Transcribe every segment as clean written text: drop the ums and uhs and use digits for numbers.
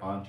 5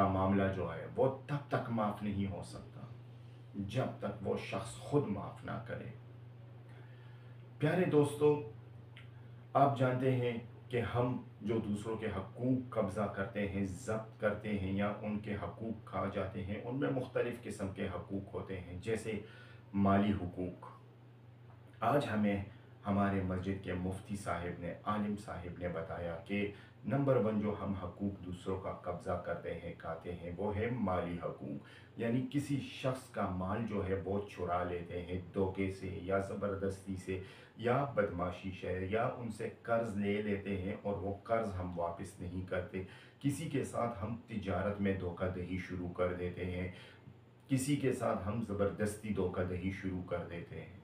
کا معاملہ جو ہے وہ تب تک معاف نہیں ہو سکتا جب تک وہ شخص خود معاف نہ کرے۔ پیارے دوستو، آپ جانتے ہیں کہ ہم جو دوسروں کے حقوق قبضہ کرتے ہیں، ضبط کرتے ہیں یا ان کے حقوق کھا جاتے ہیں، ان میں مختلف قسم کے حقوق ہوتے ہیں، جیسے مالی حقوق۔ آج ہمیں ہمارے مسجد کے مفتی صاحب نے، عالم صاحب نے بتایا کہ نمبر 1 جو ہم حقوق دوسروں کا قبضہ کرتے ہیں، کھاتے ہیں، وہ ہے مالی حقوق، یعنی کسی شخص کا مال جو ہے وہ چرا لیتے ہیں دھوکے سے یا زبردستی سے یا بدمعاشی سے، یا ان سے قرض لے لیتے ہیں اور وہ قرض ہم واپس نہیں کرتے، کسی کے ساتھ ہم تجارت میں دھوکہ دہی شروع کر دیتے ہیں، کسی کے ساتھ ہم زبردستی دھوکہ دہی شروع کر دیتے ہیں۔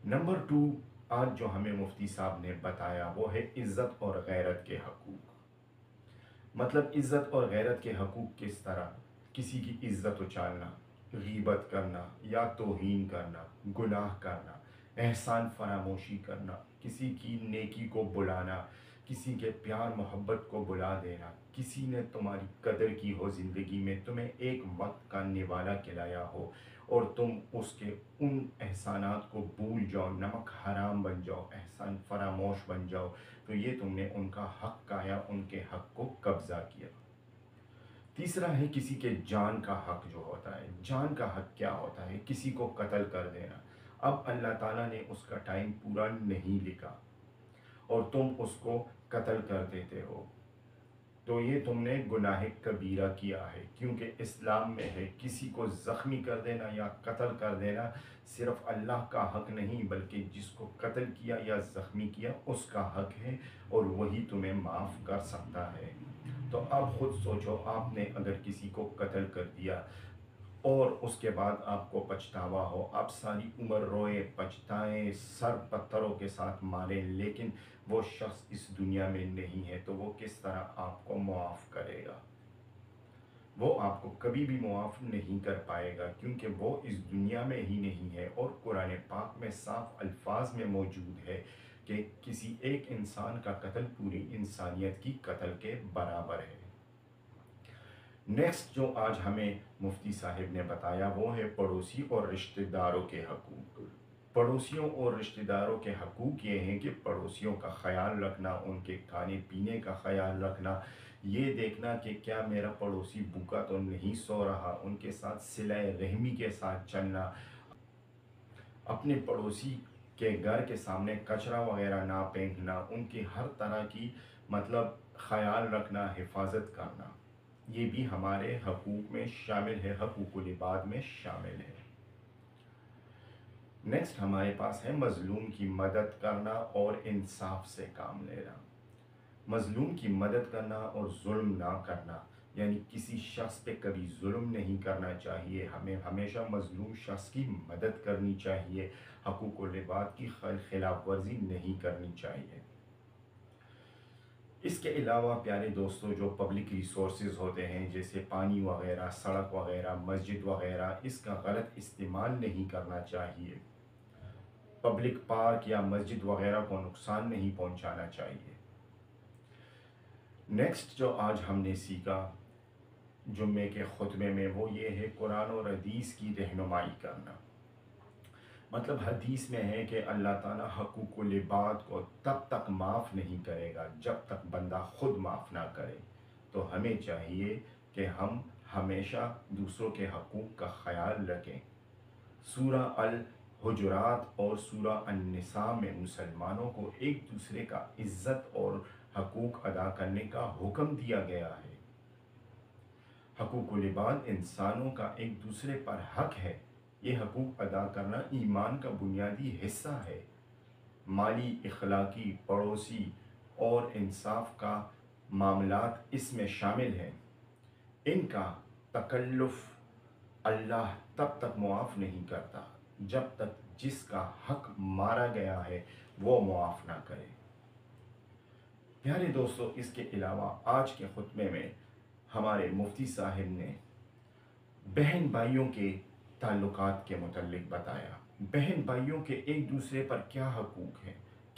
نمبر 2 آج جو ہمیں مفتی صاحب نے بتایا وہ ہے عزت اور غیرت کے حقوق۔ مطلب عزت اور غیرت کے حقوق کس طرح؟ کسی کی عزت اچالنا، غیبت کرنا یا توہین کرنا، گناہ کرنا، احسان فراموشی کرنا، کسی کی نیکی کو بلانا، کسی کے پیار محبت کو بلا دینا، کسی نے تمہاری قدر کی ہو زندگی میں، تمہیں ایک وقت کا نوالا کھلایا ہو اور تم اس کے ان احسانات کو بھول جاؤ، نمک حرام بن جاؤ، احسان فراموش بن جاؤ، تو یہ تم نے ان کا حق کھایا، ان کے حق کو قبضہ کیا۔ تیسرا ہے کسی کے جان کا حق جو ہوتا ہے۔ جان کا حق کیا ہوتا ہے؟ کسی کو قتل کر دینا۔ اب اللہ تعالیٰ نے اس کا ٹائم پورا نہیں لکھا اور تم اس کو قتل کر دیتے ہو، تو یہ تم نے گناہ کبیرہ کیا ہے، کیونکہ اسلام میں ہے کسی کو زخمی کر دینا یا قتل کر دینا صرف اللہ کا حق نہیں بلکہ جس کو قتل کیا یا زخمی کیا اس کا حق ہے، اور وہی تمہیں معاف کر سکتا ہے۔ تو اب خود سوچو، آپ نے اگر کسی کو قتل کر دیا اور اس کے بعد آپ کو پچھتاوا ہو، آپ ساری عمر روئے، پچھتائیں، سر پتھروں کے ساتھ ماریں، لیکن وہ شخص اس دنیا میں نہیں ہے، تو وہ کس طرح آپ کو معاف کرے گا؟ وہ آپ کو کبھی بھی معاف نہیں کر پائے گا، کیونکہ وہ اس دنیا میں ہی نہیں ہے، اور قرآن پاک میں صاف الفاظ میں موجود ہے کہ کسی ایک انسان کا قتل پوری انسانیت کی قتل کے برابر ہے۔ نیکسٹ جو آج ہمیں مفتی صاحب نے بتایا وہ ہے پڑوسی اور رشتہ داروں کے حقوق۔ پڑوسیوں اور رشتہ داروں کے حقوق یہ ہیں کہ پڑوسیوں کا خیال رکھنا، ان کے کھانے پینے کا خیال رکھنا، یہ دیکھنا کہ کیا میرا پڑوسی بھوکا تو نہیں سو رہا، ان کے ساتھ صلہ رحمی کے ساتھ چلنا، اپنے پڑوسی کے گھر کے سامنے کچرا وغیرہ نہ پھینکنا، ان کی ہر طرح کی خیال رکھنا، حفاظت کرنا، یہ بھی ہمارے حقوق میں شامل ہے، حقوق العباد میں شامل ہے۔ نیکسٹ ہمارے پاس ہے مظلوم کی مدد کرنا اور انصاف سے کام لینا۔ مظلوم کی مدد کرنا اور ظلم نہ کرنا، یعنی کسی شخص پہ کبھی ظلم نہیں کرنا چاہیے، ہمیں ہمیشہ مظلوم شخص کی مدد کرنی چاہیے، حقوق العباد کی خلاف ورزی نہیں کرنی چاہیے۔ اس کے علاوہ پیارے دوستو، جو پبلک ریسورسز ہوتے ہیں جیسے پانی وغیرہ، سڑک وغیرہ، مسجد وغیرہ، اس کا غلط استعمال نہیں کرنا چاہیے، پبلک پارک یا مسجد وغیرہ کو نقصان نہیں پہنچانا چاہیے۔ نیکسٹ جو آج ہم نے سیکھا جمعے کے خطبے میں وہ یہ ہے قرآن اور حدیث کی رہنمائی کرنا۔ مطلب حدیث میں ہے کہ اللہ تعالیٰ حقوق العباد کو تب تک معاف نہیں کرے گا جب تک بندہ خود معاف نہ کرے، تو ہمیں چاہیے کہ ہم ہمیشہ دوسروں کے حقوق کا خیال رکھیں۔ سورہ الحجرات اور سورہ النساء میں مسلمانوں کو ایک دوسرے کا عزت اور حقوق ادا کرنے کا حکم دیا گیا ہے۔ حقوق العباد انسانوں کا ایک دوسرے پر حق ہے، یہ حقوق ادا کرنا ایمان کا بنیادی حصہ ہے۔ مالی، اخلاقی، پڑوسی اور انصاف کا معاملات اس میں شامل ہیں۔ ان کا تکلف اللہ تب تک معاف نہیں کرتا جب تک جس کا حق مارا گیا ہے وہ معاف نہ کرے۔ پیارے دوستو، اس کے علاوہ آج کے خطبے میں ہمارے مفتی صاحب نے بہن بھائیوں کے تعلقات کے متعلق بتایا۔ بہن بھائیوں کے ایک دوسرے پر کیا حقوق ہیں،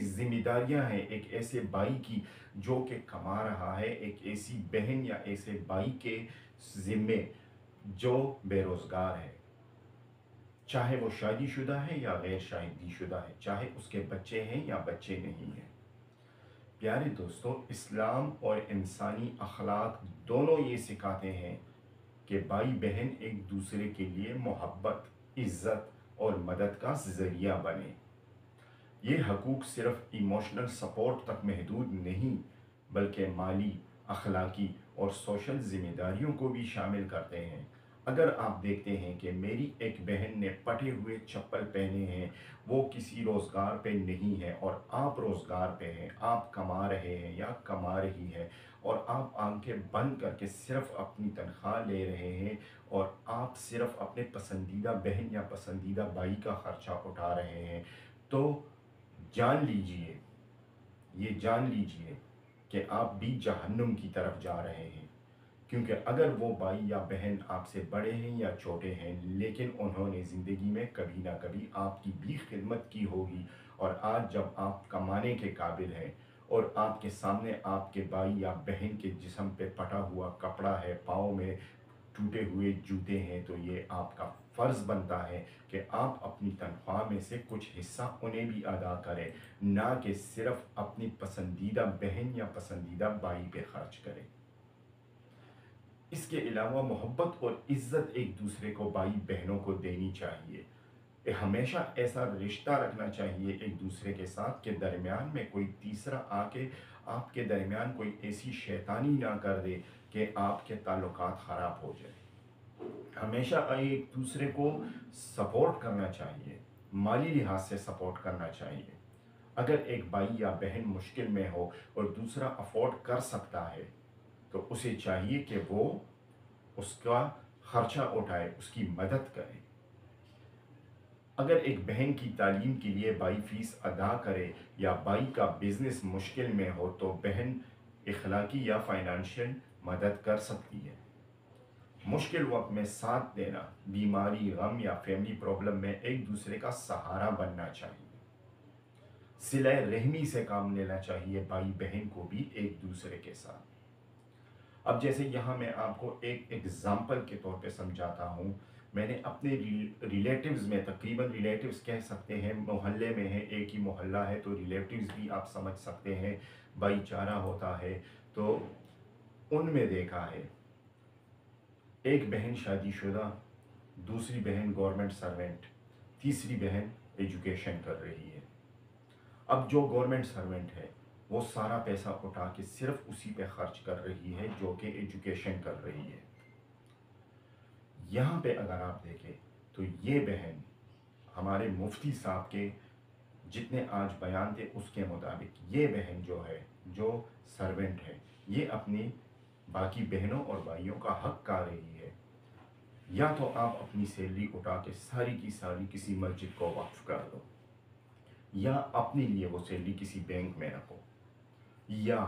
ذمہ داریاں ہیں ایک ایسے بھائی کی جو کہ کما رہا ہے، ایک ایسی بہن یا ایسے بھائی کے ذمے جو بے روزگار ہے، چاہے وہ شادی شدہ ہے یا غیر شادی شدہ ہے، چاہے اس کے بچے ہیں یا بچے نہیں ہیں۔ پیارے دوستو، اسلام اور انسانی اخلاق دونوں یہ سکھاتے ہیں کہ بھائی بہن ایک دوسرے کے لیے محبت، عزت اور مدد کا ذریعہ بنے۔ یہ حقوق صرف ایموشنل سپورٹ تک محدود نہیں، بلکہ مالی، اخلاقی اور سوشل ذمہ داریوں کو بھی شامل کرتے ہیں۔ اگر آپ دیکھتے ہیں کہ میری ایک بہن نے پھٹے ہوئے چپل پہنے ہیں، وہ کسی روزگار پہ نہیں ہے، اور آپ روزگار پہ ہیں، آپ کما رہے ہیں یا کما رہی ہے، اور آپ آنکھیں بند کر کے صرف اپنی تنخواہ لے رہے ہیں، اور آپ صرف اپنے پسندیدہ بہن یا پسندیدہ بھائی کا خرچہ اٹھا رہے ہیں، تو جان لیجئے، یہ جان لیجئے کہ آپ بھی جہنم کی طرف جا رہے ہیں۔ کیونکہ اگر وہ بھائی یا بہن آپ سے بڑے ہیں یا چھوٹے ہیں، لیکن انہوں نے زندگی میں کبھی نہ کبھی آپ کی بھی خدمت کی ہوگی، اور آج جب آپ کمانے کے قابل ہیں اور آپ کے سامنے آپ کے بھائی یا بہن کے جسم پہ پھٹا ہوا کپڑا ہے، پاؤں میں ٹوٹے ہوئے جوتے ہیں، تو یہ آپ کا فرض بنتا ہے کہ آپ اپنی تنخواہ میں سے کچھ حصہ انہیں بھی ادا کریں، نہ کہ صرف اپنی پسندیدہ بہن یا پسندیدہ بھائی پہ خرچ کریں۔ اس کے علاوہ محبت اور عزت ایک دوسرے کو بھائی بہنوں کو دینی چاہیے۔ ہمیشہ ایسا رشتہ رکھنا چاہیے ایک دوسرے کے ساتھ کہ درمیان میں کوئی تیسرا آ کے آپ کے درمیان کوئی ایسی شیطانی نہ کر دے کہ آپ کے تعلقات خراب ہو جائیں۔ ہمیشہ ایک دوسرے کو سپورٹ کرنا چاہیے، مالی لحاظ سے سپورٹ کرنا چاہیے۔ اگر ایک بھائی یا بہن مشکل میں ہو اور دوسرا افورڈ کر سکتا ہے، تو اسے چاہیے کہ وہ اس کا خرچہ اٹھائے، اس کی مدد کرے۔ اگر ایک بہن کی تعلیم کے لیے بھائی فیس ادا کرے یا بھائی کا بزنس مشکل میں ہو، تو بہن اخلاقی یا فائنانشل مدد کر سکتی ہے۔ مشکل وقت میں ساتھ دینا، بیماری، غم یا فیملی پرابلم میں ایک دوسرے کا سہارا بننا چاہیے۔ صلہ رحمی سے کام لینا چاہیے بھائی بہن کو بھی ایک دوسرے کے ساتھ۔ اب جیسے یہاں میں آپ کو ایک ایگزامپل کے طور پہ سمجھاتا ہوں، میں نے اپنے ریلیٹیوز میں، تقریباً ریلیٹیوز کہہ سکتے ہیں، محلے میں ہے، ایک ہی محلہ ہے، تو ریلیٹیوز بھی آپ سمجھ سکتے ہیں، بھائی چارہ ہوتا ہے، تو ان میں دیکھا ہے ایک بہن شادی شدہ، دوسری بہن گورنمنٹ سرونٹ، تیسری بہن ایجوکیشن کر رہی ہے۔ اب جو گورنمنٹ سرونٹ ہے وہ سارا پیسہ اٹھا کے صرف اسی پہ خرچ کر رہی ہے جو کہ ایجوکیشن کر رہی ہے۔ یہاں پہ اگر آپ دیکھیں تو یہ بہن ہمارے مفتی صاحب کے جتنے آج بیان تھے اس کے مطابق یہ بہن جو ہے، جو سرونٹ ہے، یہ اپنی باقی بہنوں اور بھائیوں کا حق کھا رہی ہے۔ یا تو آپ اپنی سیلری اٹھا کے ساری کی ساری کسی مسجد کو وقف کر دو، یا اپنے لیے وہ سیلری کسی بینک میں رکھو، یا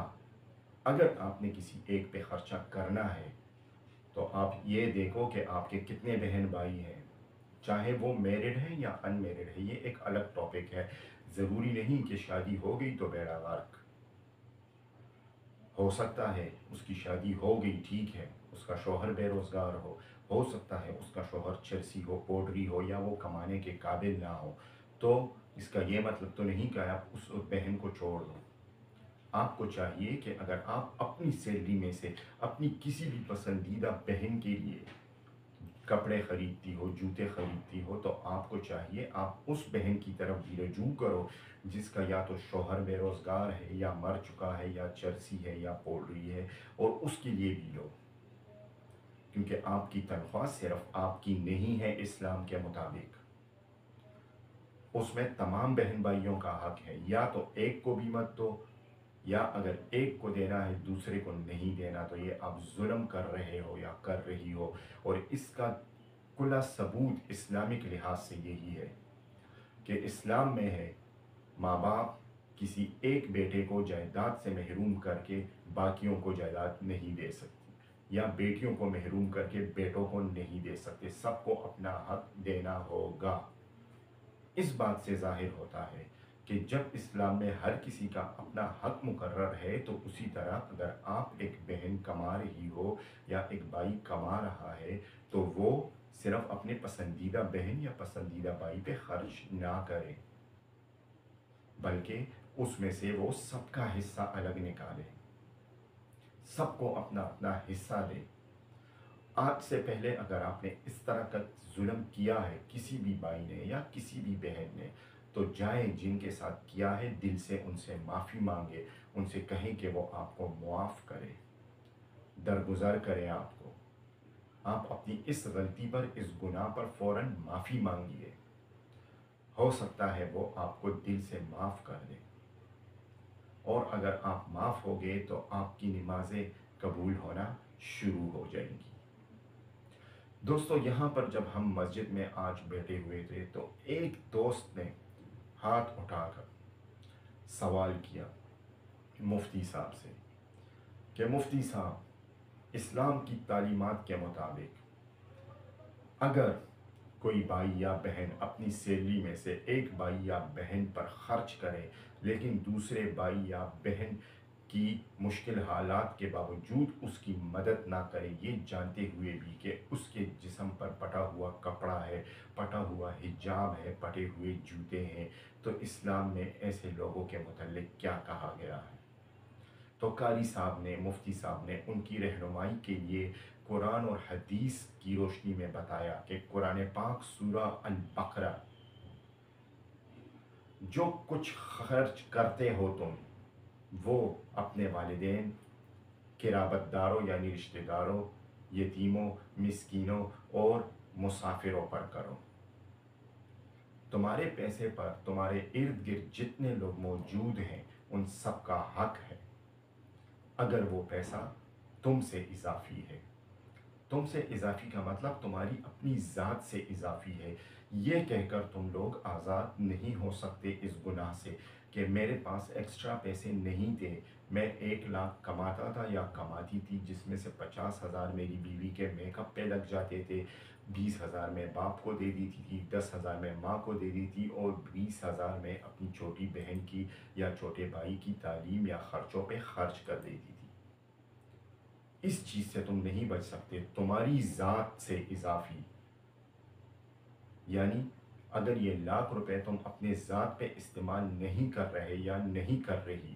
اگر آپ نے کسی ایک پہ خرچہ کرنا ہے تو آپ یہ دیکھو کہ آپ کے کتنے بہن بھائی ہیں، چاہے وہ میرڈ ہے یا ان میرڈ ہے، یہ ایک الگ ٹاپک ہے۔ ضروری نہیں کہ شادی ہو گئی تو بیڑا غرق۔ ہو سکتا ہے اس کی شادی ہو گئی، ٹھیک ہے، اس کا شوہر بے روزگار ہو سکتا ہے اس کا شوہر چرسی ہو، پوڈری ہو، یا وہ کمانے کے قابل نہ ہو، تو اس کا یہ مطلب تو نہیں کہ آپ اس بہن کو چھوڑ دو۔ آپ کو چاہیے کہ اگر آپ اپنی سیلری میں سے اپنی کسی بھی پسندیدہ بہن کے لیے کپڑے خریدتی ہو، جوتے خریدتی ہو، تو آپ کو چاہیے آپ اس بہن کی طرف بھی رجوع کرو جس کا یا تو شوہر بے روزگار ہے، یا مر چکا ہے، یا چرسی ہے، یا پوڈری ہے، اور اس کے لیے بھی لو، کیونکہ آپ کی تنخواہ صرف آپ کی نہیں ہے۔ اسلام کے مطابق اس میں تمام بہن بھائیوں کا حق ہے، یا تو ایک کو بھی مت دو، یا اگر ایک کو دینا ہے دوسرے کو نہیں دینا، تو یہ آپ ظلم کر رہے ہو یا کر رہی ہو۔ اور اس کا کھلا ثبوت اسلامک لحاظ سے یہی ہے کہ اسلام میں ہے ماں باپ کسی ایک بیٹے کو جائیداد سے محروم کر کے باقیوں کو جائیداد نہیں دے سکتی، یا بیٹیوں کو محروم کر کے بیٹوں کو نہیں دے سکتے، سب کو اپنا حق دینا ہوگا۔ اس بات سے ظاہر ہوتا ہے کہ جب اسلام میں ہر کسی کا اپنا حق مقرر ہے تو اسی طرح اگر آپ ایک بہن کما رہی ہو یا ایک بھائی کما رہا ہے تو وہ صرف اپنے پسندیدہ بہن یا پسندیدہ بھائی پہ خرچ نہ کرے، بلکہ اس میں سے وہ سب کا حصہ الگ نکالے، سب کو اپنا اپنا حصہ دے۔ آج سے پہلے اگر آپ نے اس طرح کا ظلم کیا ہے کسی بھی بھائی نے یا کسی بھی بہن نے، تو جائیں جن کے ساتھ کیا ہے دل سے ان سے معافی مانگے، ان سے کہیں کہ وہ آپ کو معاف کرے، درگزر کریں آپ کو۔ آپ اپنی اس غلطی پر، اس گناہ پر فوراً معافی مانگیے، ہو سکتا ہے وہ آپ کو دل سے معاف کر دے، اور اگر آپ معاف ہو گئے تو آپ کی نمازیں قبول ہونا شروع ہو جائیں گی۔ دوستو، یہاں پر جب ہم مسجد میں آج بیٹھے ہوئے تھے تو ایک دوست نے ہاتھ اٹھا کر سوال کیا مفتی صاحب سے کہ مفتی صاحب، اسلام کی تعلیمات کے مطابق اگر کوئی بھائی یا بہن اپنی سیلری میں سے ایک بھائی یا بہن پر خرچ کرے لیکن دوسرے بھائی یا بہن کی مشکل حالات کے باوجود اس کی مدد نہ کرے، یہ جانتے ہوئے بھی کہ اس کے جسم پر پٹا ہوا کپڑا ہے، پٹا ہوا حجاب ہے، پٹے ہوئے جوتے ہیں، تو اسلام میں ایسے لوگوں کے متعلق کیا کہا گیا ہے؟ تو قاری صاحب نے، مفتی صاحب نے ان کی رہنمائی کے لیے قرآن اور حدیث کی روشنی میں بتایا کہ قرآن پاک سورہ البقرہ، جو کچھ خرچ کرتے ہو تم وہ اپنے والدین، قرابت داروں یعنی رشتہ داروں، یتیموں، مسکینوں اور مسافروں پر کرو۔ تمہارے پیسے پر تمہارے ارد گرد جتنے لوگ موجود ہیں ان سب کا حق ہے، اگر وہ پیسہ تم سے اضافی ہے۔ تم سے اضافی کا مطلب تمہاری اپنی ذات سے اضافی ہے، یہ کہہ کر تم لوگ آزاد نہیں ہو سکتے اس گناہ سے کہ میرے پاس ایکسٹرا پیسے نہیں تھے، میں 1,00,000 کماتا تھا یا کماتی تھی، جس میں سے 50,000 میری بیوی کے میک اپ پہ لگ جاتے تھے، 20,000 میں باپ کو دے دیتی تھی، 10,000 میں ماں کو دے دی تھی، اور 20,000 میں اپنی چھوٹی بہن کی یا چھوٹے بھائی کی تعلیم یا خرچوں پہ خرچ کر دیتی تھی۔ اس چیز سے تم نہیں بچ سکتے، تمہاری ذات سے اضافی، یعنی اگر یہ 1,00,000 روپے تم اپنے ذات پہ استعمال نہیں کر رہے یا نہیں کر رہی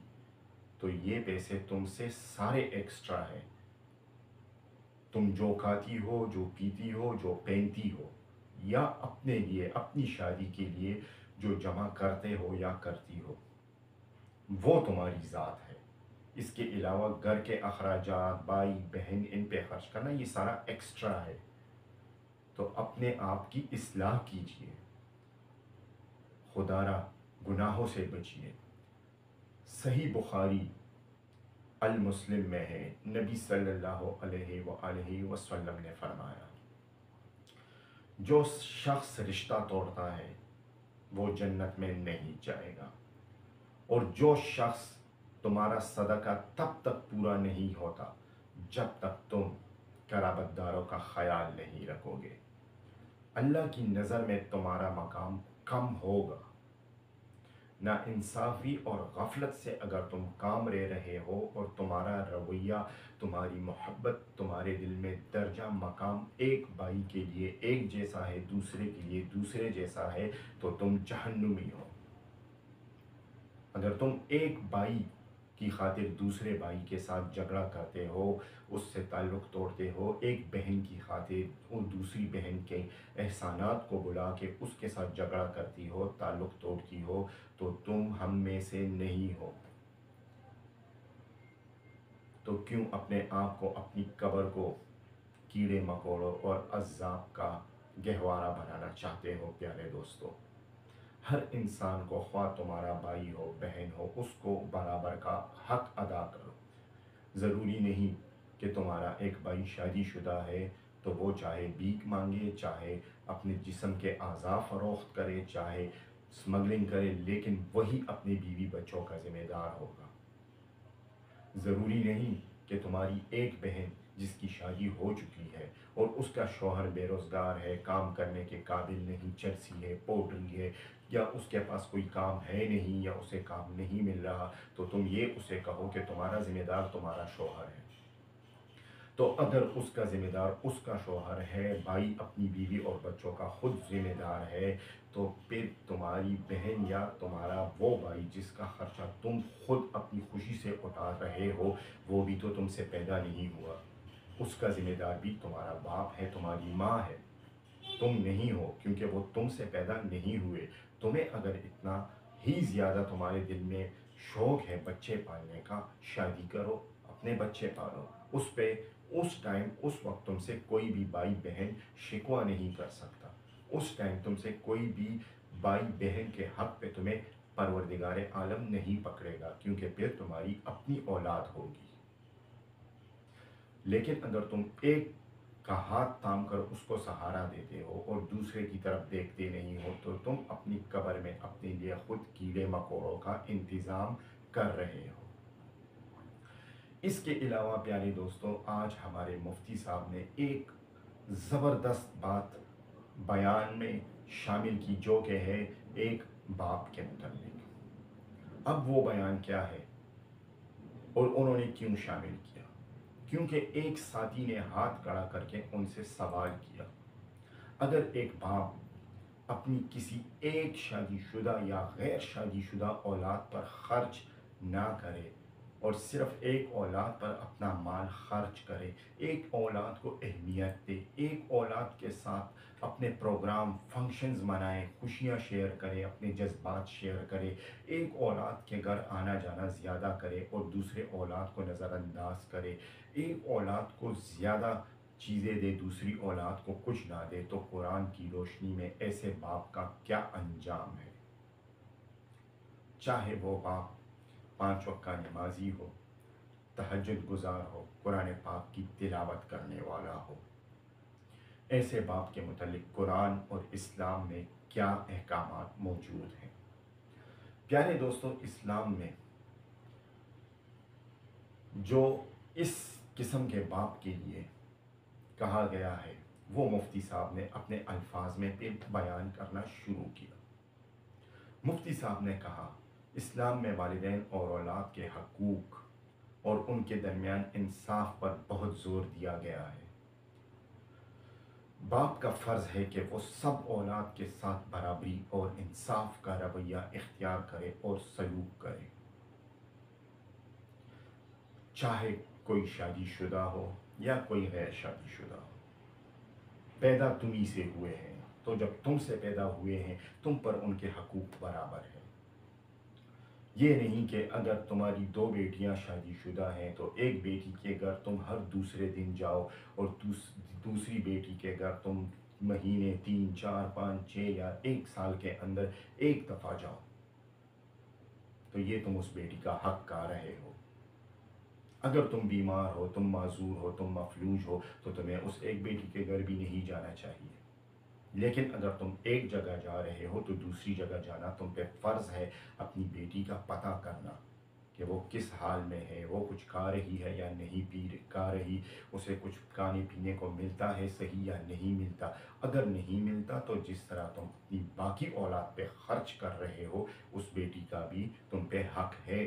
تو یہ پیسے تم سے سارے ایکسٹرا ہیں۔ تم جو کھاتی ہو، جو پیتی ہو، جو پہنتی ہو، یا اپنے لیے، اپنی شادی کے لیے جو جمع کرتے ہو یا کرتی ہو، وہ تمہاری ذات ہے۔ اس کے علاوہ گھر کے اخراجات، بھائی بہن، ان پہ خرچ کرنا، یہ سارا ایکسٹرا ہے۔ تو اپنے آپ کی اصلاح کیجئے، خدا را گناہوں سے بچیے۔ صحیح بخاری المسلم میں ہے، نبی صلی اللہ علیہ وآلہ وسلم نے فرمایا، جو شخص رشتہ توڑتا ہے وہ جنت میں نہیں جائے گا، اور جو شخص تمہارا صدقہ تب تک پورا نہیں ہوتا جب تک تم قرابت داروں کا خیال نہیں رکھو گے۔ اللہ کی نظر میں تمہارا مقام کم ہوگا۔ نا انصافی اور غفلت سے اگر تم کام رہے ہو اور تمہارا رویہ، تمہاری محبت، تمہارے دل میں درجہ مقام ایک بھائی کے لیے ایک جیسا ہے، دوسرے کے لیے دوسرے جیسا ہے، تو تم جہنمی ہو۔ اگر تم ایک بھائی کی خاطر دوسرے بھائی کے ساتھ جھگڑا کرتے ہو، اس سے تعلق توڑتے ہو، ایک بہن کی خاطر وہ دوسری بہن کے احسانات کو بلا کے اس کے ساتھ جھگڑا کرتی ہو، تعلق توڑتی ہو، تو تم ہم میں سے نہیں ہو۔ تو کیوں اپنے آپ کو، اپنی قبر کو کیڑے مکوڑوں اور عذاب کا گہوارہ بنانا چاہتے ہو؟ پیارے دوستو، ہر انسان کو، خواہ تمہارا بھائی ہو، بہن ہو، اس کو برابر کا حق ادا کرو۔ ضروری نہیں کہ تمہارا ایک بھائی شادی شدہ ہے تو وہ چاہے بھیک مانگے، چاہے اپنے جسم کے اعضاء فروخت کرے، چاہے اسمگلنگ کرے، لیکن وہی اپنے بیوی بچوں کا ذمہ دار ہوگا۔ ضروری نہیں کہ تمہاری ایک بہن جس کی شادی ہو چکی ہے اور اس کا شوہر بے روزگار ہے، کام کرنے کے قابل نہیں، چرسی ہے، پوٹری ہے، یا اس کے پاس کوئی کام ہے نہیں، یا اسے کام نہیں مل رہا، تو تم یہ اسے کہو کہ تمہارا ذمہ دار تمہارا شوہر ہے۔ تو اگر اس کا ذمہ دار اس کا شوہر ہے، بھائی اپنی بیوی اور بچوں کا خود ذمہ دار ہے، تو پھر تمہاری بہن یا تمہارا وہ بھائی جس کا خرچہ تم خود اپنی خوشی سے اٹھا رہے ہو، وہ بھی تو تم سے پیدا نہیں ہوا، اس کا ذمہ دار بھی تمہارا باپ ہے، تمہاری ماں ہے، تم نہیں ہو، کیونکہ وہ تم سے پیدا نہیں ہوئے۔ تمہیں اگر اتنا ہی زیادہ تمہارے دل میں شوق ہے بچے پالنے کا، شادی کرو، اپنے بچے پالو، اس پہ اس ٹائم اس وقت تم سے کوئی بھی بھائی بہن شکوہ نہیں کر سکتا، اس ٹائم تم سے کوئی بھی بھائی بہن کے حق پہ تمہیں پروردگار عالم نہیں پکڑے گا، کیونکہ پھر تمہاری اپنی اولاد ہوگی۔ لیکن اگر تم ایک کا ہاتھ تھام کر اس کو سہارا دیتے ہو اور دوسرے کی طرف دیکھتے نہیں ہو، تو تم اپنی قبر میں اپنے لیے خود کیڑے مکوڑوں کا انتظام کر رہے ہو۔ اس کے علاوہ پیارے دوستوں، آج ہمارے مفتی صاحب نے ایک زبردست بات بیان میں شامل کی، جو کہ ہے ایک باپ کے متعلق۔ اب وہ بیان کیا ہے اور انہوں نے کیوں شامل کیا؟ کیونکہ ایک ساتھی نے ہاتھ کھڑا کر کے ان سے سوال کیا، اگر ایک باپ اپنی کسی ایک شادی شدہ یا غیر شادی شدہ اولاد پر خرچ نہ کرے اور صرف ایک اولاد پر اپنا مال خرچ کرے، ایک اولاد کو اہمیت دے، ایک اولاد کے ساتھ اپنے پروگرام فنکشنز منائے، خوشیاں شیئر کرے، اپنے جذبات شیئر کرے، ایک اولاد کے گھر آنا جانا زیادہ کرے اور دوسرے اولاد کو نظر انداز کرے، ایک اولاد کو زیادہ چیزیں دے، دوسری اولاد کو کچھ نہ دے، تو قرآن کی روشنی میں ایسے باپ کا کیا انجام ہے؟ چاہے وہ باپ 5 وقت کا نمازی ہو، تہجد گزار ہو، قرآن پاک کی تلاوت کرنے والا ہو، ایسے باپ کے متعلق قرآن اور اسلام میں کیا احکامات موجود ہیں؟ پیارے دوستوں، اسلام میں جو اس قسم کے باپ کے لیے کہا گیا ہے، وہ مفتی صاحب نے اپنے الفاظ میں بیان کرنا شروع کیا۔ مفتی صاحب نے کہا، اسلام میں والدین اور اولاد کے حقوق اور ان کے درمیان انصاف پر بہت زور دیا گیا ہے۔ باپ کا فرض ہے کہ وہ سب اولاد کے ساتھ برابری اور انصاف کا رویہ اختیار کرے اور سلوک کرے، چاہے کوئی شادی شدہ ہو یا کوئی غیر شادی شدہ ہو۔ پیدا تمہیں سے ہوئے ہیں، تو جب تم سے پیدا ہوئے ہیں تم پر ان کے حقوق برابر ہیں۔ یہ نہیں کہ اگر تمہاری 2 بیٹیاں شادی شدہ ہیں تو ایک بیٹی کے گھر تم ہر دوسرے دن جاؤ اور دوسری بیٹی کے گھر تم مہینے 3 4 5 6 یا 1 سال کے اندر ایک دفعہ جاؤ، تو یہ تم اس بیٹی کا حق کھا رہے ہو۔ اگر تم بیمار ہو، تم معذور ہو، تم مفلوج ہو، تو تمہیں اس ایک بیٹی کے گھر بھی نہیں جانا چاہیے۔ لیکن اگر تم ایک جگہ جا رہے ہو تو دوسری جگہ جانا تم پہ فرض ہے، اپنی بیٹی کا پتہ کرنا کہ وہ کس حال میں ہے، وہ کچھ کھا رہی ہے یا نہیں کھا رہی، اسے کچھ کھانے پینے کو ملتا ہے صحیح یا نہیں ملتا۔ اگر نہیں ملتا تو جس طرح تم اپنی باقی اولاد پہ خرچ کر رہے ہو، اس بیٹی کا بھی تم پہ حق ہے۔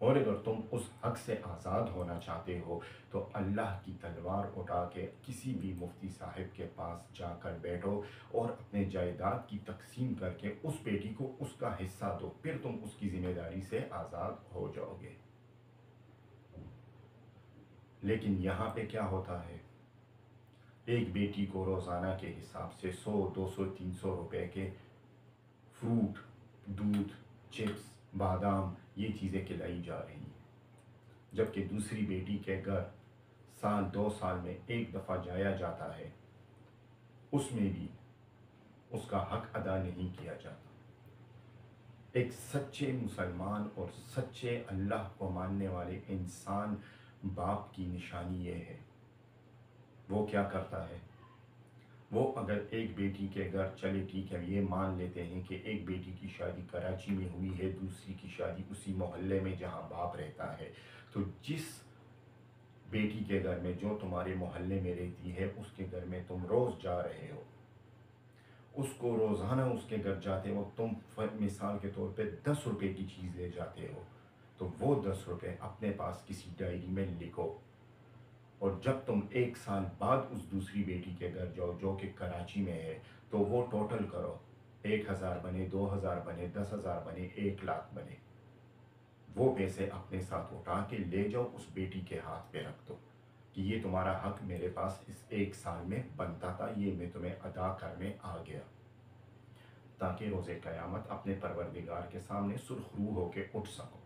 اور اگر تم اس حق سے آزاد ہونا چاہتے ہو تو اللہ کی تلوار اٹھا کے کسی بھی مفتی صاحب کے پاس جا کر بیٹھو اور اپنے جائیداد کی تقسیم کر کے اس بیٹی کو اس کا حصہ دو، پھر تم اس کی ذمہ داری سے آزاد ہو جاؤ گے۔ لیکن یہاں پہ کیا ہوتا ہے، ایک بیٹی کو روزانہ کے حساب سے 100 200 300 روپے کے فروٹ، دودھ، چپس، بادام، یہ چیزیں کھلائی جا رہی ہیں، جبکہ دوسری بیٹی کے گھر سال 2 سال میں ایک دفعہ جایا جاتا ہے، اس میں بھی اس کا حق ادا نہیں کیا جاتا۔ ایک سچے مسلمان اور سچے اللہ کو ماننے والے انسان باپ کی نشانی یہ ہے، وہ کیا کرتا ہے، وہ اگر ایک بیٹی کے گھر، چلے ٹھیک ہے، یہ مان لیتے ہیں کہ ایک بیٹی کی شادی کراچی میں ہوئی ہے، دوسری کی شادی اسی محلے میں جہاں باپ رہتا ہے، تو جس بیٹی کے گھر میں جو تمہارے محلے میں رہتی ہے اس کے گھر میں تم روز جا رہے ہو، اس کو روزانہ اس کے گھر جاتے ہو، تم مثال کے طور پہ 10 روپے کی چیز لے جاتے ہو، تو وہ 10 روپے اپنے پاس کسی ڈائری میں لکھو، اور جب تم 1 سال بعد اس دوسری بیٹی کے گھر جاؤ جو کہ کراچی میں ہے، تو وہ ٹوٹل کرو، 1,000 بنے، 2,000 بنے، 10,000 بنے، 1,00,000 بنے، وہ پیسے اپنے ساتھ اٹھا کے لے جاؤ، اس بیٹی کے ہاتھ پہ رکھ دو کہ یہ تمہارا حق میرے پاس اس 1 سال میں بنتا تھا، یہ میں تمہیں ادا کرنے آ گیا، تاکہ روز قیامت اپنے پروردگار کے سامنے سرخرو ہو کے اٹھ سکو۔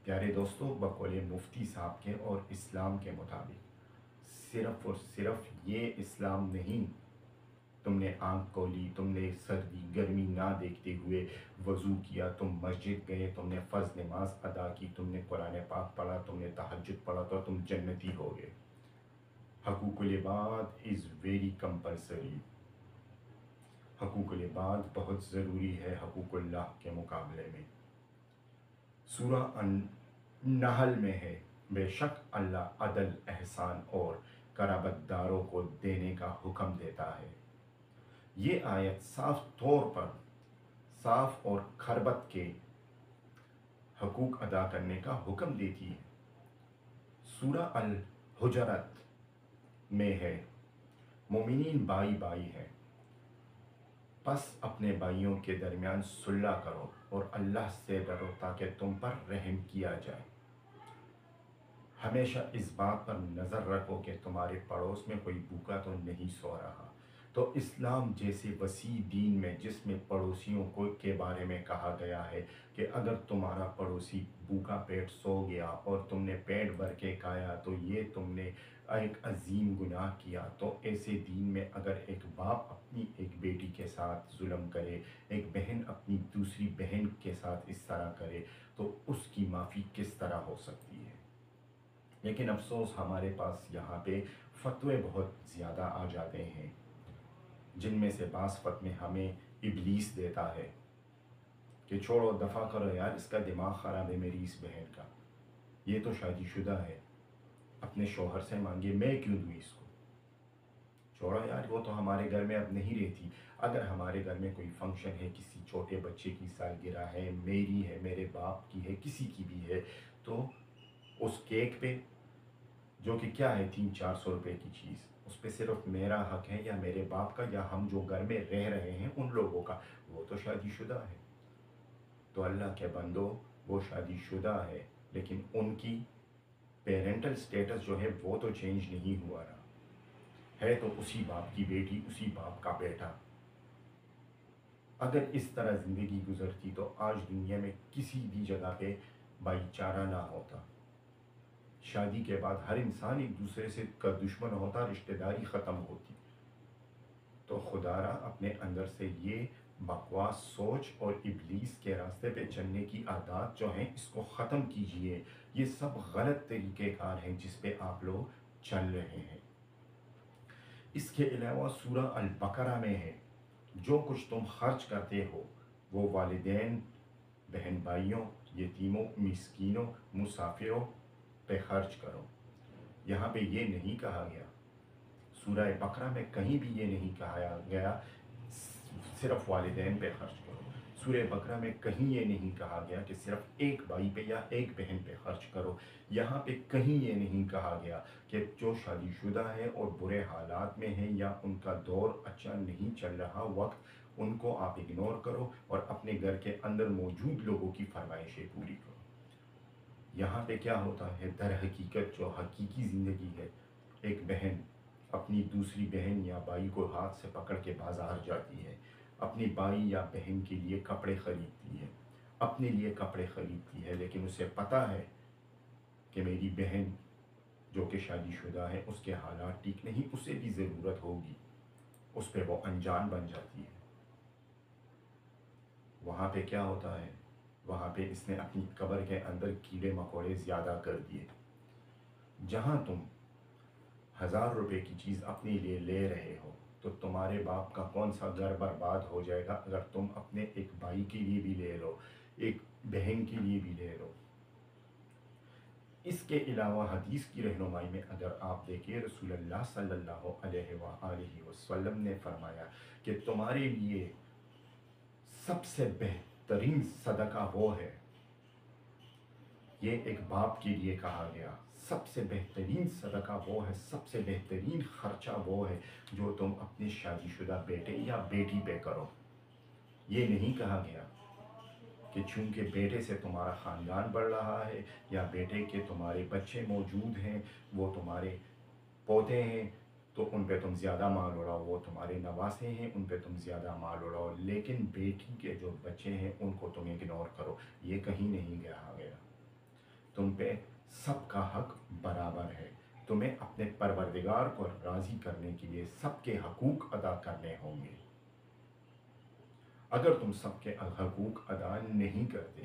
پیارے دوستو، بقول مفتی صاحب کے اور اسلام کے مطابق صرف اور صرف یہ اسلام نہیں، تم نے آنکھ کھولی، تم نے سردی گرمی نہ دیکھتے ہوئے وضو کیا، تم مسجد گئے، تم نے فرض نماز ادا کی، تم نے قرآن پاک پڑھا، تم نے تہجد پڑھا تو تم جنتی ہو گئے۔ حقوق العباد از ویری کمپلسری، حقوق العباد بہت ضروری ہے حقوق اللہ کے مقابلے میں۔ سورہ نحل میں ہے، بے شک اللہ عدل، احسان اور قرابت داروں کو دینے کا حکم دیتا ہے۔ یہ آیت صاف طور پر صاف اور کھربت کے حقوق ادا کرنے کا حکم دیتی ہے۔ سورہ الحجرات میں ہے، مومنین بائی بائی ہیں، پس اپنے بھائیوں کے درمیان صلح کرو اور اللہ سے ڈرو تاکہ تم پر رحم کیا جائے۔ ہمیشہ اس بات پر نظر رکھو کہ تمہارے پڑوس میں کوئی بھوکا تو نہیں سو رہا۔ تو اسلام جیسے وسیع دین میں جس میں پڑوسیوں کے بارے میں کہا گیا ہے کہ اگر تمہارا پڑوسی بھوکا پیٹ سو گیا اور تم نے پیٹ بھر کے کھایا تو یہ تم نے ایک عظیم گناہ کیا، تو ایسے دین میں اگر ایک باپ اپنی ایک بیٹی کے ساتھ ظلم کرے، ایک بہن اپنی دوسری بہن کے ساتھ اس طرح کرے، تو اس کی معافی کس طرح ہو سکتی ہے؟ لیکن افسوس ہمارے پاس یہاں پہ فتوے بہت زیادہ آ جاتے ہیں، جن میں سے بعض فتوے ہمیں ابلیس دیتا ہے کہ چھوڑو، دفع کرو یار، اس کا دماغ خراب ہے میری اس بہن کا، یہ تو شادی شدہ ہے، اپنے شوہر سے مانگے، میں کیوں دوں اس کو، چھوڑو یار، وہ تو ہمارے گھر میں اب نہیں رہتی۔ اگر ہمارے گھر میں کوئی فنکشن ہے، کسی چھوٹے بچے کی سالگرہ ہے، میری ہے، میرے باپ کی ہے، کسی کی بھی ہے، تو اس کیک پہ جو کہ کیا ہے 300-400 روپے کی چیز، اس پہ صرف میرا حق ہے یا میرے باپ کا یا ہم جو گھر میں رہ رہے ہیں ان لوگوں کا، وہ تو شادی شدہ ہے۔ تو اللہ کے بندو، وہ شادی شدہ ہے لیکن ان کی پیرنٹل سٹیٹس جو ہے وہ تو چینج نہیں ہوا رہا ہے، تو اسی باپ کی بیٹی، اسی باپ کا بیٹا۔ اگر اس طرح زندگی گزرتی تو آج دنیا میں کسی بھی جگہ پہ بھائی چارہ نہ ہوتا، شادی کے بعد ہر انسان ایک دوسرے سے کا دشمن ہوتا، رشتہ داری ختم ہوتی۔ تو خدا را اپنے اندر سے یہ بکواس سوچ اور ابلیس کے راستے پہ چلنے کی عادات جو ہیں اس کو ختم کیجئے۔ یہ سب غلط طریقہ کار ہیں جس پہ آپ لوگ چل رہے ہیں۔ اس کے علاوہ سورہ البقرہ میں ہے، جو کچھ تم خرچ کرتے ہو وہ والدین، بہن بھائیوں، یتیموں، مسکینوں، مسافروں پہ خرچ کرو۔ یہاں پہ یہ نہیں کہا گیا، سورہ بقرہ میں کہیں بھی یہ نہیں کہا گیا صرف والدین پہ خرچ کرو، سورہ بقرہ میں کہیں یہ نہیں کہا گیا کہ صرف ایک بھائی پہ یا ایک بہن پہ خرچ کرو، یہاں پہ کہیں یہ نہیں کہا گیا کہ جو شادی شدہ ہے اور برے حالات میں ہیں یا ان کا دور اچھا نہیں چل رہا وقت، ان کو آپ اگنور کرو اور اپنے گھر کے اندر موجود لوگوں کی فرمائشیں پوری کرو۔ یہاں پہ کیا ہوتا ہے، در حقیقت جو حقیقی زندگی ہے، ایک بہن اپنی دوسری بہن یا بھائی کو ہاتھ سے پکڑ کے بازار جاتی ہے، اپنی بھائی یا بہن کے لیے کپڑے خریدتی ہے، اپنے لیے کپڑے خریدتی ہے، لیکن اسے پتہ ہے کہ میری بہن جو کہ شادی شدہ ہے اس کے حالات ٹھیک نہیں، اسے بھی ضرورت ہوگی، اس پہ وہ انجان بن جاتی ہے۔ وہاں پہ کیا ہوتا ہے، وہاں پہ اس نے اپنی قبر کے اندر کیڑے مکوڑے زیادہ کر دیے۔ جہاں تم 1,000 روپے کی چیز اپنے لیے لے رہے ہو تو تمہارے باپ کا کون سا گھر برباد ہو جائے گا اگر تم اپنے ایک بھائی کے لیے بھی لے لو، ایک بہن کے لیے بھی لے لو۔ اس کے علاوہ حدیث کی رہنمائی میں اگر آپ دیکھیں، رسول اللہ صلی اللہ علیہ وآلہ وسلم نے فرمایا کہ تمہارے لیے سب سے بہترین صدقہ وہ ہے، یہ ایک باپ کے لیے کہا گیا، سب سے بہترین صدقہ وہ ہے، سب سے بہترین خرچہ وہ ہے جو تم اپنے شادی شدہ بیٹے یا بیٹی پہ کرو۔ یہ نہیں کہا گیا کہ چونکہ بیٹے سے تمہارا خاندان بڑھ رہا ہے یا بیٹے کے تمہارے بچے موجود ہیں، وہ تمہارے پوتے ہیں، تو ان پہ تم زیادہ مال اڑاؤ، وہ تمہارے نواسے ہیں ان پہ تم زیادہ مال اڑاؤ، لیکن بیٹی کے جو بچے ہیں ان کو تم اگنور کرو۔ یہ کہیں نہیں کہا گیا۔ تم پہ سب کا حق برابر ہے، تمہیں اپنے پروردگار کو راضی کرنے کے لیے سب کے حقوق ادا کرنے ہوں گے۔ اگر تم سب کے حقوق ادا نہیں کرتے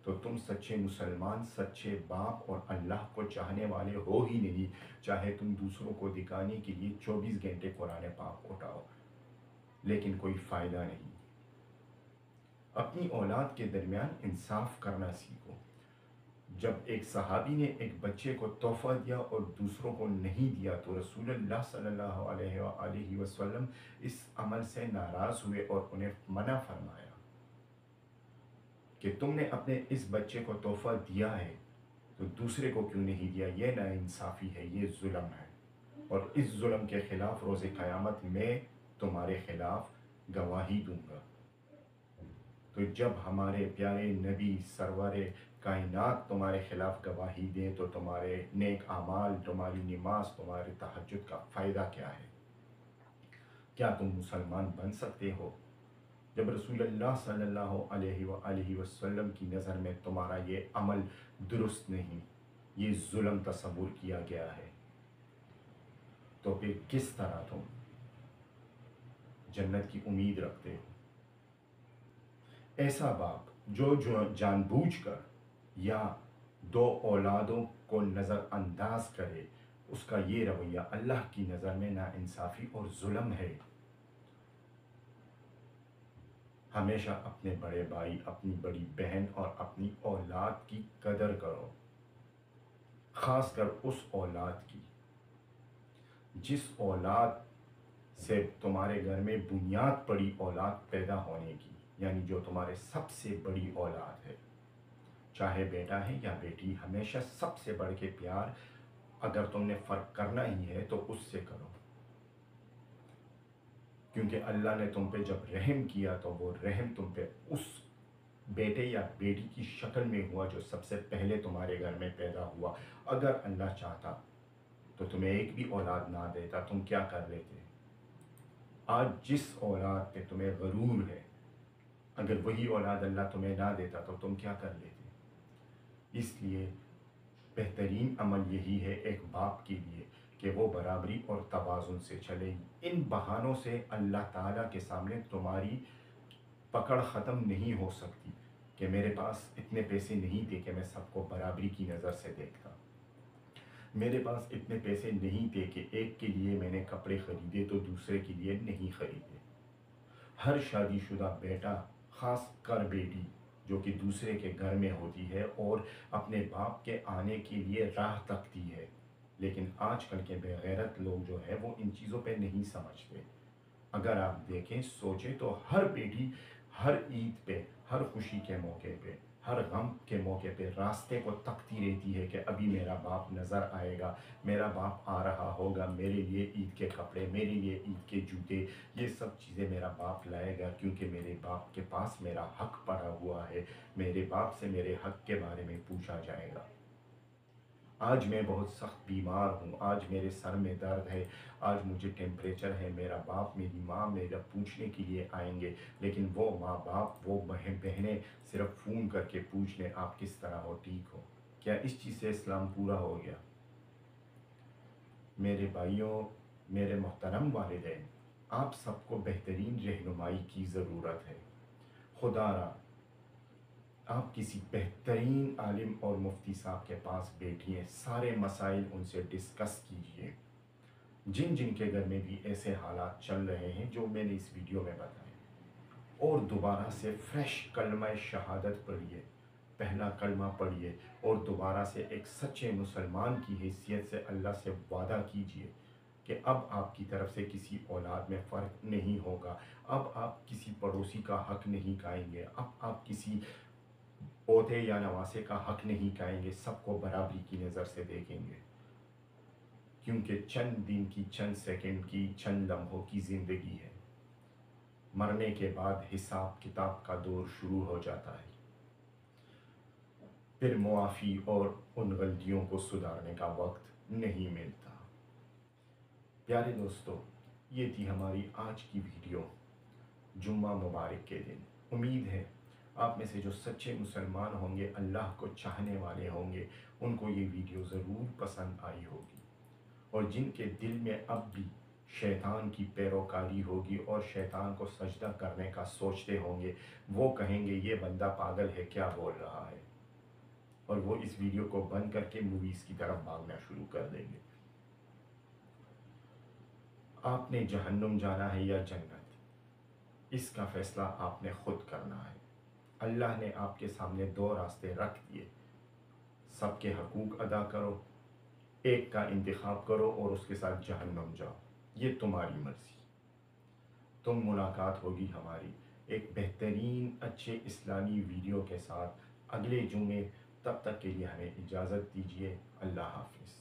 تو تم سچے مسلمان، سچے باپ اور اللہ کو چاہنے والے ہو ہی نہیں، چاہے تم دوسروں کو دکھانے کے لیے 24 گھنٹے قرآن پاک اٹھاؤ، لیکن کوئی فائدہ نہیں۔ اپنی اولاد کے درمیان انصاف کرنا سیکھو۔ جب ایک صحابی نے ایک بچے کو تحفہ دیا اور دوسروں کو نہیں دیا تو رسول اللہ صلی اللہ علیہ وآلہ وسلم اس عمل سے ناراض ہوئے اور انہیں منع فرمایا کہ تم نے اپنے اس بچے کو تحفہ دیا ہے تو دوسرے کو کیوں نہیں دیا؟ یہ ناانصافی ہے، یہ ظلم ہے، اور اس ظلم کے خلاف روز قیامت میں تمہارے خلاف گواہی دوں گا۔ تو جب ہمارے پیارے نبی سرور کائنات تمہارے خلاف گواہی دیں تو تمہارے نیک اعمال، تمہاری نماز، تمہارے تہجد کا فائدہ کیا ہے؟ کیا تم مسلمان بن سکتے ہو جب رسول اللہ صلی اللہ علیہ وآلہ وسلم کی نظر میں تمہارا یہ عمل درست نہیں، یہ ظلم تصور کیا گیا ہے؟ تو پھر کس طرح تم جنت کی امید رکھتے ہو؟ ایسا باپ جو جان بوجھ کر یا دو اولادوں کو نظر انداز کرے، اس کا یہ رویہ اللہ کی نظر میں ناانصافی اور ظلم ہے۔ ہمیشہ اپنے بڑے بھائی، اپنی بڑی بہن اور اپنی اولاد کی قدر کرو، خاص کر اس اولاد کی جس اولاد سے تمہارے گھر میں بنیاد پڑی، اولاد پیدا ہونے کی، یعنی جو تمہارے سب سے بڑی اولاد ہے، چاہے بیٹا ہے یا بیٹی، ہمیشہ سب سے بڑھ کے پیار اگر تم نے فرق کرنا ہی ہے تو اس سے کرو، کیونکہ اللہ نے تم پہ جب رحم کیا تو وہ رحم تم پہ اس بیٹے یا بیٹی کی شکل میں ہوا جو سب سے پہلے تمہارے گھر میں پیدا ہوا۔ اگر اللہ چاہتا تو تمہیں ایک بھی اولاد نہ دیتا، تم کیا کر لیتے؟ آج جس اولاد پہ تمہیں غرور ہے، اگر وہی اولاد اللہ تمہیں نہ دیتا تو تم کیا کر لیتے؟ اس لیے بہترین عمل یہی ہے ایک باپ کے لیے کہ وہ برابری اور توازن سے چلے۔ ان بہانوں سے اللہ تعالیٰ کے سامنے تمہاری پکڑ ختم نہیں ہو سکتی کہ میرے پاس اتنے پیسے نہیں تھے کہ میں سب کو برابری کی نظر سے دیکھتا، میرے پاس اتنے پیسے نہیں تھے کہ ایک کے لیے میں نے کپڑے خریدے تو دوسرے کے لیے نہیں خریدے۔ ہر شادی شدہ بیٹا، خاص کر بیٹی جو کہ دوسرے کے گھر میں ہوتی ہے اور اپنے باپ کے آنے کے لیے راہ تکتی ہے، لیکن آج کل کے بے غیرت لوگ جو ہے وہ ان چیزوں پہ نہیں سمجھتے۔ اگر آپ دیکھیں، سوچیں تو ہر بیٹی ہر عید پہ، ہر خوشی کے موقع پہ، ہر غم کے موقع پہ راستے کو تکتی رہتی ہے کہ ابھی میرا باپ نظر آئے گا، میرا باپ آ رہا ہوگا، میرے لیے عید کے کپڑے، میرے لیے عید کے جوتے، یہ سب چیزیں میرا باپ لائے گا، کیونکہ میرے باپ کے پاس میرا حق پڑا ہوا ہے، میرے باپ سے میرے حق کے بارے میں پوچھا جائے گا۔ آج میں بہت سخت بیمار ہوں، آج میرے سر میں درد ہے، آج مجھے ٹیمپریچر ہے، میرا باپ، میری ماں میرا پوچھنے کے لیے آئیں گے، لیکن وہ ماں باپ، وہ بہنیں صرف فون کر کے پوچھ لیں آپ کس طرح ہو، ٹھیک ہو؟ کیا اس چیز سے اسلام پورا ہو گیا؟ میرے بھائیوں، میرے محترم والدین، آپ سب کو بہترین رہنمائی کی ضرورت ہے۔ خدا را آپ کسی بہترین عالم اور مفتی صاحب کے پاس بیٹھیے، سارے مسائل ان سے ڈسکس کیجئے، جن جن کے گھر میں بھی ایسے حالات چل رہے ہیں جو میں نے اس ویڈیو میں بتائے، اور دوبارہ سے فریش کلمہ شہادت پڑھیے، پہلا کلمہ پڑھیے اور دوبارہ سے ایک سچے مسلمان کی حیثیت سے اللہ سے وعدہ کیجئے کہ اب آپ کی طرف سے کسی اولاد میں فرق نہیں ہوگا، اب آپ کسی پڑوسی کا حق نہیں کھائیں گے، اب آپ کسی پوتے یا نواسے کا حق نہیں کھائیں گے، سب کو برابری کی نظر سے دیکھیں گے، کیونکہ چند دن کی، چند سیکنڈ کی، چند لمحوں کی زندگی ہے، مرنے کے بعد حساب کتاب کا دور شروع ہو جاتا ہے، پھر معافی اور ان غلطیوں کو سدھارنے کا وقت نہیں ملتا۔ پیارے دوستو، یہ تھی ہماری آج کی ویڈیو جمعہ مبارک کے دن۔ امید ہے آپ میں سے جو سچے مسلمان ہوں گے، اللہ کو چاہنے والے ہوں گے، ان کو یہ ویڈیو ضرور پسند آئی ہوگی، اور جن کے دل میں اب بھی شیطان کی پیروکاری ہوگی اور شیطان کو سجدہ کرنے کا سوچتے ہوں گے، وہ کہیں گے یہ بندہ پاگل ہے، کیا بول رہا ہے، اور وہ اس ویڈیو کو بند کر کے موویز کی طرف بھاگنا شروع کر دیں گے۔ آپ نے جہنم جانا ہے یا جنت، اس کا فیصلہ آپ نے خود کرنا ہے۔ اللہ نے آپ کے سامنے دو راستے رکھ دیے، سب کے حقوق ادا کرو، ایک کا انتخاب کرو اور اس کے ساتھ جہنم جاؤ، یہ تمہاری مرضی۔ تم ملاقات ہوگی ہماری ایک بہترین اچھے اسلامی ویڈیو کے ساتھ اگلے جمعے، تب تک کے لیے ہمیں اجازت دیجیے۔ اللہ حافظ۔